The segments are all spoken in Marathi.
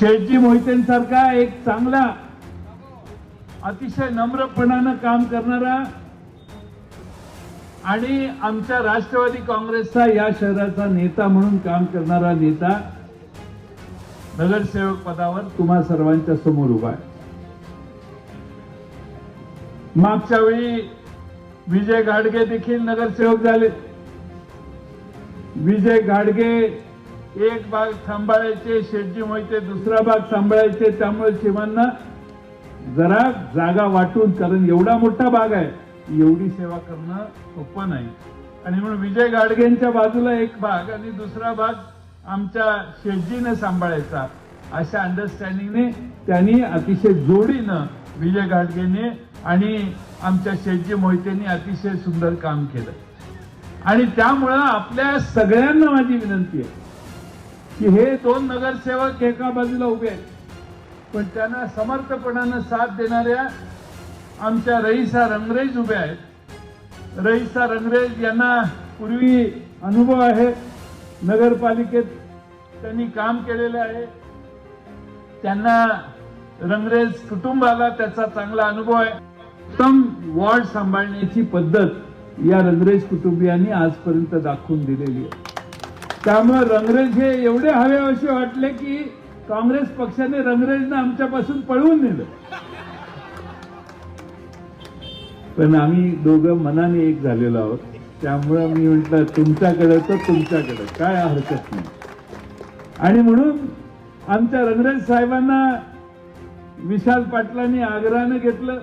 शेठजी मोहितेंसारखा एक चांगला अतिशय नम्रपणानं काम करणारा आणि आमच्या राष्ट्रवादी काँग्रेसचा या शहराचा नेता म्हणून काम करणारा नेता नगरसेवक पदावर तुम्हा सर्वांच्या समोर उभा आहे. मागच्या वेळी विजय घाडगे देखील नगरसेवक झाले. विजय घाडगे एक भाग सांभाळायचे, शेठजी मोहिते दुसरा भाग सांभाळायचे. त्यामुळे शिवांना जरा जागा वाटून, कारण एवढा मोठा भाग आहे, एवढी सेवा करणं सोपं नाही. आणि म्हणून विजय घाडगेंच्या बाजूला एक भाग आणि दुसरा भाग आमच्या शेठजीने सांभाळायचा, अशा अंडरस्टँडिंगने त्यांनी अतिशय जोडीनं विजय घाडगेने आणि आमच्या शेठजी मोहितेंनी अतिशय सुंदर काम केलं. आणि त्यामुळं आपल्या सगळ्यांना माझी विनंती आहे की हे दोन नगरसेवक एका बाजूला उभे आहेत, पण त्यांना समर्थपणानं साथ देणाऱ्या आमच्या रईसा रंगरेज उभे आहेत. रईसा रंगरेज यांना पूर्वी अनुभव आहे, नगरपालिकेत त्यांनी काम केलेलं आहे. त्यांना रंगरेज कुटुंबाला त्याचा चांगला अनुभव आहे. उत्तम वॉर्ड सांभाळण्याची पद्धत या रंगरेज कुटुंबियांनी आजपर्यंत दाखवून दिलेली आहे. त्यामुळे रंगरेज हे एवढे हवेहवेसे वाटले की काँग्रेस पक्षाने रंगरेजना आमच्यापासून पळवून नेलं. पण आम्ही दोघं मनाने एक झालेलो आहोत. त्यामुळे मी म्हटलं तुमच्याकडे तर तुमच्याकडे, काय हरकत नाही. आणि म्हणून आमच्या रंगरेज साहेबांना विशाल पाटलांनी आग्रहानं घेतलं.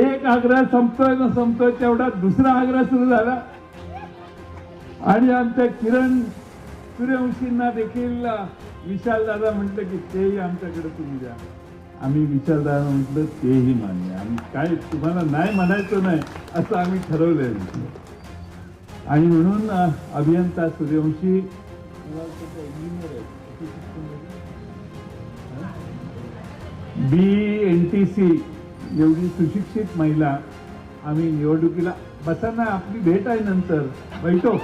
एक आग्रह संपतोय ना संपतोय तेवढा दुसरा आग्रह सुरू झाला. आणि आमच्या किरण सूर्यवंशींना देखील विशाल दादा म्हटलं की तेही आमच्याकडे तुम्ही द्या. आम्ही विशाल दादा म्हटलं तेही मान्य, आम्ही काय तुम्हाला नाही म्हणायचं नाही असं आम्ही ठरवलंय. आणि म्हणून अभियंता सूर्यवंशी BNTC एवढी सुशिक्षित महिला आम्ही निवडणुकीला बसा ना, आपली भेट आहे नंतर बैठो.